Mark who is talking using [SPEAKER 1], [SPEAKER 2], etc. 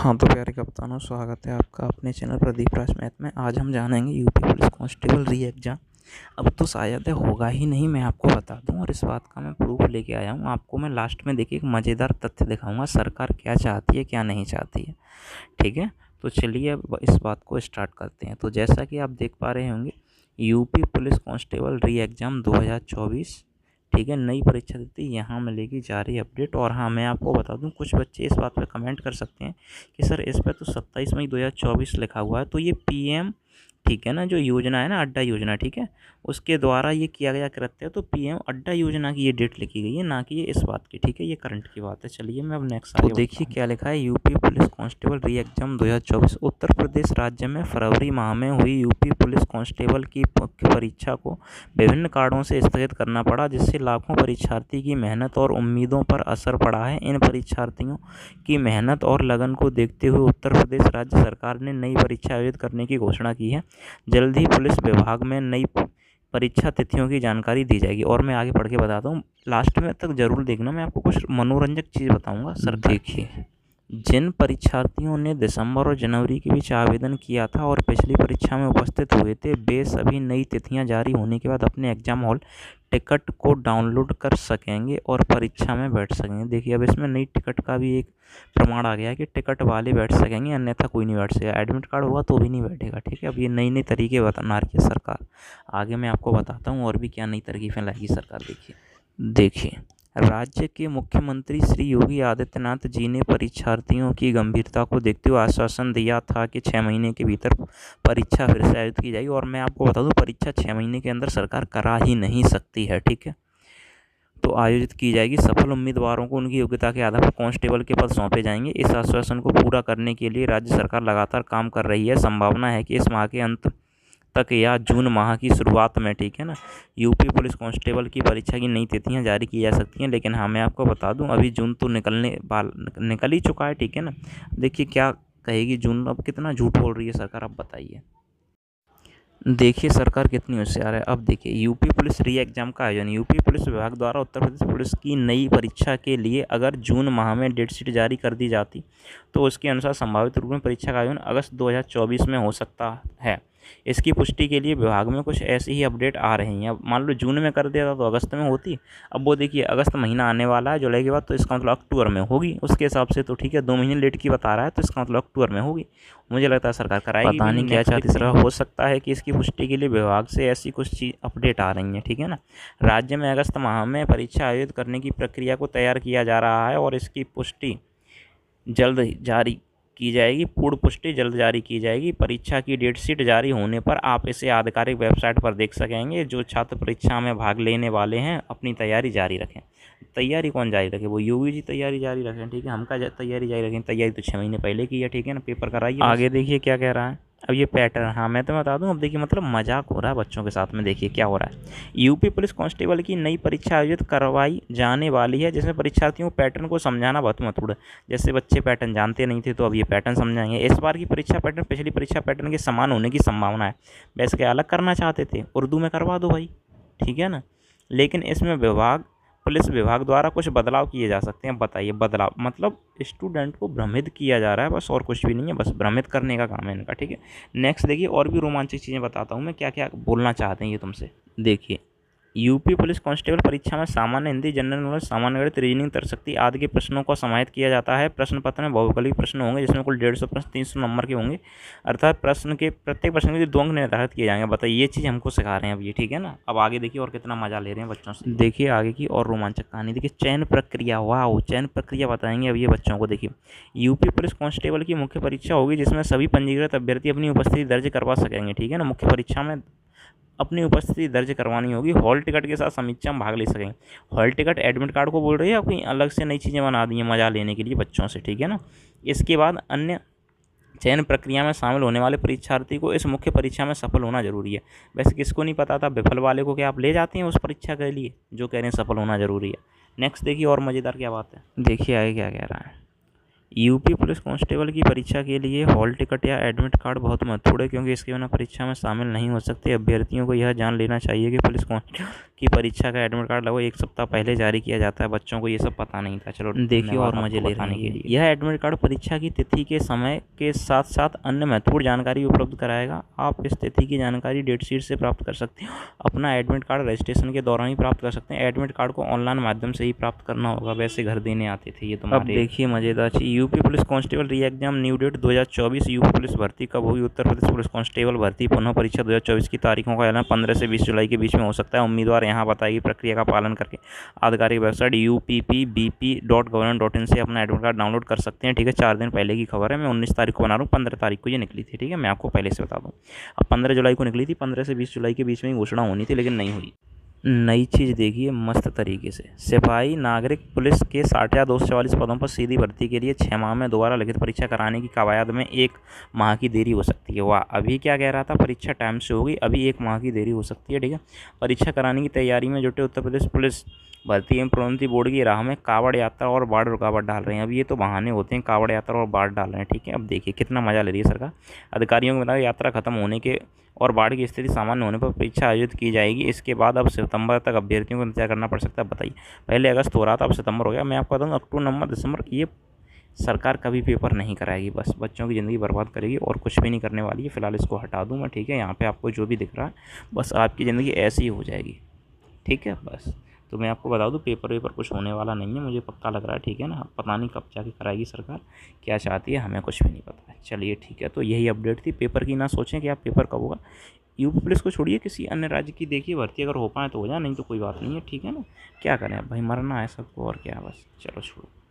[SPEAKER 1] हाँ तो प्यारे कप्तानों, स्वागत है आपका अपने चैनल प्रदीप राज मैथ में। आज हम जानेंगे यूपी पुलिस कांस्टेबल री एग्ज़ाम। अब तो शायद होगा ही नहीं, मैं आपको बता दूं, और इस बात का मैं प्रूफ लेके आया हूं। आपको मैं लास्ट में देखिए एक मज़ेदार तथ्य दिखाऊंगा, सरकार क्या चाहती है क्या नहीं चाहती है। ठीक है, तो चलिए अब इस बात को स्टार्ट करते हैं। तो जैसा कि आप देख पा रहे होंगे, यूपी पुलिस कांस्टेबल री एग्ज़ाम 2024, ठीक है, नई परीक्षा तिथि यहाँ मिलेगी जारी अपडेट। और हाँ, मैं आपको बता दूं, कुछ बच्चे इस बात पे कमेंट कर सकते हैं कि सर इस पे तो 27 मई 2024 लिखा हुआ है। तो ये पीएम, ठीक है ना, जो योजना है ना, अड्डा योजना, ठीक है, उसके द्वारा ये किया गया कृत्य है। तो पीएम अड्डा योजना की ये डेट लिखी गई है, ना कि ये इस बात की। ठीक है, ये करंट की बात है। चलिए मैं अब नेक्स्ट तो देखिए क्या लिखा है। UP police constable re exam 2024। Uttar Pradesh राज्य में फरवरी माह में हुई यूपी पुलिस कांस्टेबल की मुख्य परीक्षा को विभिन्न कारणों से स्थगित करना पड़ा, जिससे लाखों परीक्षार्थी की मेहनत और उम्मीदों पर असर पड़ा है। इन परीक्षार्थियों की मेहनत और लगन को देखते हुए उत्तर प्रदेश राज्य सरकार ने नई परीक्षा आयोजित करने की घोषणा की है। जल्द ही पुलिस विभाग में नई परीक्षा तिथियों की जानकारी दी जाएगी। और मैं आगे पढ़ के बताता हूँ, लास्ट में तक जरूर देखना, मैं आपको कुछ मनोरंजक चीज़ बताऊंगा। सर देखिए, जिन परीक्षार्थियों ने दिसंबर और जनवरी के बीच आवेदन किया था और पिछली परीक्षा में उपस्थित हुए थे, वे सभी नई तिथियां जारी होने के बाद अपने एग्जाम हॉल टिकट को डाउनलोड कर सकेंगे और परीक्षा में बैठ सकेंगे। देखिए, अब इसमें नई टिकट का भी एक प्रमाण आ गया है कि टिकट वाले बैठ सकेंगे, अन्यथा कोई नहीं बैठ सकेगा। एडमिट कार्ड होगा तो भी नहीं बैठेगा। ठीक है, अब ये नई नई तरीके बता रही है सरकार। आगे मैं आपको बताता हूँ और भी क्या नई तरकीबें लाएगी सरकार। देखिए, राज्य के मुख्यमंत्री श्री योगी आदित्यनाथ जी ने परीक्षार्थियों की गंभीरता को देखते हुए आश्वासन दिया था कि 6 महीने के भीतर परीक्षा फिर से आयोजित की जाएगी। और मैं आपको बता दूं, परीक्षा 6 महीने के अंदर सरकार करा ही नहीं सकती है। ठीक है, तो आयोजित की जाएगी। सफल उम्मीदवारों को उनकी योग्यता के आधार पर कांस्टेबल के पद सौंपे जाएंगे। इस आश्वासन को पूरा करने के लिए राज्य सरकार लगातार काम कर रही है। संभावना है कि इस माह के अंत तक या जून माह की शुरुआत में, ठीक है ना, यूपी पुलिस कांस्टेबल की परीक्षा की नई तिथियां जारी की जा सकती हैं। लेकिन हाँ, मैं आपको बता दूं, अभी जून तो निकल ही चुका है। ठीक है ना, देखिए क्या कहेगी जून। अब कितना झूठ बोल रही है सरकार, अब बताइए। देखिए सरकार कितनी होशियार है। अब देखिए, यूपी पुलिस री एग्जाम का आयोजन यूपी पुलिस विभाग द्वारा उत्तर प्रदेश पुलिस की नई परीक्षा के लिए अगर जून माह में डेट शीट जारी कर दी जाती तो उसके अनुसार संभावित रूप में परीक्षा का आयोजन अगस्त 2024 में हो सकता है। इसकी पुष्टि के लिए विभाग में कुछ ऐसी ही अपडेट आ रही हैं। अब मान लो जून में कर दिया था तो अगस्त में होती। अब वो देखिए, अगस्त महीना आने वाला है जुलाई के बाद, तो इसका मतलब अक्टूबर में होगी उसके हिसाब से। तो ठीक है, 2 महीने लेट की बता रहा है, तो इसका मतलब अक्टूबर में होगी। मुझे लगता है सरकार कराएगी। पता नहीं क्या चाहती सरकार। हो सकता है कि इसकी पुष्टि के लिए विभाग से ऐसी कुछ चीज़ अपडेट आ रही हैं। ठीक है ना, राज्य में अगस्त माह में परीक्षा आयोजित करने की प्रक्रिया को तैयार किया जा रहा है और इसकी पुष्टि जल्द जारी की जाएगी। पूर्ण पुष्टि जल्द जारी की जाएगी। परीक्षा की डेट शीट जारी होने पर आप इसे आधिकारिक वेबसाइट पर देख सकेंगे। जो छात्र परीक्षा में भाग लेने वाले हैं अपनी तैयारी जारी रखें। तैयारी कौन जारी रखे? वो योगी जी तैयारी जारी रखें। ठीक है, हम का तैयारी जारी रखें? तैयारी तो 6 महीने पहले की है। ठीक है ना, पेपर कराइए। आगे देखिए क्या कह रहा है। अब ये पैटर्न, हाँ मैं तो बता दूं, अब देखिए मतलब मजाक हो रहा है बच्चों के साथ में। देखिए क्या हो रहा है। यूपी पुलिस कांस्टेबल की नई परीक्षा आयोजित करवाई जाने वाली है, जिसमें परीक्षार्थियों को पैटर्न को समझाना बहुत महत्वपूर्ण है। जैसे बच्चे पैटर्न जानते नहीं थे, तो अब ये पैटर्न समझाएंगे। इस बार की परीक्षा पैटर्न पिछली परीक्षा पैटर्न के समान होने की संभावना है। वैसे क्या अलग करना चाहते थे, उर्दू में करवा दो भाई, ठीक है ना। लेकिन इसमें पुलिस विभाग द्वारा कुछ बदलाव किए जा सकते हैं। बताइए, बदलाव मतलब स्टूडेंट को भ्रमित किया जा रहा है बस, और कुछ भी नहीं है, बस भ्रमित करने का काम है इनका। ठीक है, नेक्स्ट देखिए, और भी रोमांचक चीज़ें बताता हूँ मैं क्या क्या बोलना चाहते हैं ये तुमसे। देखिए, यूपी पुलिस कांस्टेबल परीक्षा में सामान्य हिंदी, जनरल नॉलेज, सामान्य गणित, रीजनिंग, तर्कशक्ति आदि के प्रश्नों को समाहित किया जाता है। प्रश्न पत्र में बहुविकल्पीय प्रश्न होंगे, जिसमें कुल 150 प्रश्न 300 नंबर के होंगे, अर्थात प्रत्येक प्रश्न के लिए 2 अंक निर्धारित किए जाएंगे। बताइए, ये चीज़ हमको सिखा रहे हैं अब ये। ठीक है ना, अब आगे देखिए और कितना मजा ले रहे हैं बच्चों से। देखिए आगे की और रोमांचक कहानी। देखिए, चयन प्रक्रिया, वाह, चयन प्रक्रिया बताएंगे अब ये बच्चों को। देखिए, यूपी पुलिस कांस्टेबल की मुख्य परीक्षा होगी, जिसमें सभी पंजीकृत अभ्यर्थी अपनी उपस्थिति दर्ज करवा सकेंगे। ठीक है ना, मुख्य परीक्षा में अपनी उपस्थिति दर्ज करवानी होगी। हॉल टिकट के साथ समीक्षा में भाग ले सकेंगे। हॉल टिकट एडमिट कार्ड को बोल रही है, कोई अलग से नई चीज़ें बना दी हैं मज़ा लेने के लिए बच्चों से। ठीक है ना, इसके बाद अन्य चयन प्रक्रिया में शामिल होने वाले परीक्षार्थी को इस मुख्य परीक्षा में सफल होना जरूरी है। वैसे किसको नहीं पता था, विफल वाले को क्या आप ले जाते हैं उस परीक्षा के लिए, जो कह रहे हैं सफल होना जरूरी है। नेक्स्ट देखिए और मज़ेदार क्या बात है। देखिए आगे क्या कह रहा है। यूपी पुलिस कांस्टेबल की परीक्षा के लिए हॉल टिकट या एडमिट कार्ड बहुत महत्वपूर्ण है, क्योंकि इसके बिना परीक्षा में शामिल नहीं हो सकते। अभ्यर्थियों को यह जान लेना चाहिए कि पुलिस कांस्टेबल की परीक्षा का एडमिट कार्ड लगभग 1 सप्ताह पहले जारी किया जाता है। बच्चों को ये सब पता नहीं था। चलो देखिए और मजे लेने के लिए यह एडमिट कार्ड परीक्षा की तिथि के समय के साथ साथ अन्य महत्वपूर्ण जानकारी उपलब्ध कराएगा। आप इस तिथि की जानकारी डेट शीट से प्राप्त कर सकते हैं। अपना एडमिट कार्ड रजिस्ट्रेशन के दौरान ही प्राप्त कर सकते हैं। एडमिट कार्ड को ऑनलाइन माध्यम से ही प्राप्त करना होगा, वैसे घर देने आते थे ये तुम्हारे। अब देखिए मजेदार चीज, UP police constable re exam new date 2024। UP police भर्ती कब होगी? उत्तर प्रदेश पुलिस कांस्टेबल भर्ती पुनः परीक्षा 2024 की तारीखों का ऐलान 15 से 20 जुलाई के बीच में हो सकता है। उम्मीदवार यहाँ बताएगी प्रक्रिया का पालन करके आधिकारिक वेबसाइट uppbp.government.in से अपना एडमिट कार्ड डाउनलोड कर सकते हैं। ठीक है, 4 दिन पहले की खबर है। मैं 19 तारीख को बना रहा हूँ, 15 तारीख को ये निकली थी। ठीक है, मैं आपको पहले से बता दूँ। अब 15 जुलाई को निकली थी, 15 से 20 जुलाई के बीच में ही घोषणा होनी थी, लेकिन नहीं हुई। नई चीज़ देखिए मस्त तरीके से, सिपाही नागरिक पुलिस के 60,244 पदों पर सीधी भर्ती के लिए 6 माह में दोबारा लिखित परीक्षा कराने की कवायद में 1 माह की देरी हो सकती है। वाह, अभी क्या कह रहा था, परीक्षा टाइम से होगी, अभी 1 माह की देरी हो सकती है। ठीक है, परीक्षा कराने की तैयारी में जुटे उत्तर प्रदेश पुलिस भर्ती एवं प्रोन्नति बोर्ड की राह में कावड़ यात्रा और बाढ़ रुकावट डाल रहे हैं। अब ये तो बहाने होते हैं, कावड़ यात्रा और बाढ़ डाल रहे हैं। ठीक है, अब देखिए कितना मजा ले रही है सरकार। अधिकारियों को बताया यात्रा खत्म होने के और बाढ़ की स्थिति सामान्य होने पर परीक्षा आयोजित की जाएगी। इसके बाद अब सितंबर तक अभ्यर्थियों को इंतजार करना पड़ सकता है। बताइए, पहले अगस्त हो रहा था, अब सितंबर हो गया। मैं आपको बताऊँ, अक्टूबर नवंबर दिसंबर ये सरकार कभी पेपर नहीं कराएगी, बस बच्चों की ज़िंदगी बर्बाद करेगी और कुछ भी नहीं करने वाली है। फिलहाल इसको हटा दूँ मैं। ठीक है, यहाँ पे आपको जो भी दिख रहा है, बस आपकी ज़िंदगी ऐसी ही हो जाएगी। ठीक है, बस तो मैं आपको बता दूं, पेपर वेपर कुछ होने वाला नहीं है, मुझे पक्का लग रहा है। ठीक है ना, पता नहीं कब जाके कराएगी सरकार, क्या चाहती है हमें कुछ भी नहीं पता है। चलिए ठीक है, तो यही अपडेट थी। पेपर की ना सोचें कि आप पेपर कब होगा। यूपी पुलिस को छोड़िए, किसी अन्य राज्य की देखिए भर्ती, अगर हो पाए तो हो जाए, नहीं तो कोई बात नहीं है। ठीक है ना, क्या करें अब भाई, मरना है सबको और क्या, बस चलो छोड़ो।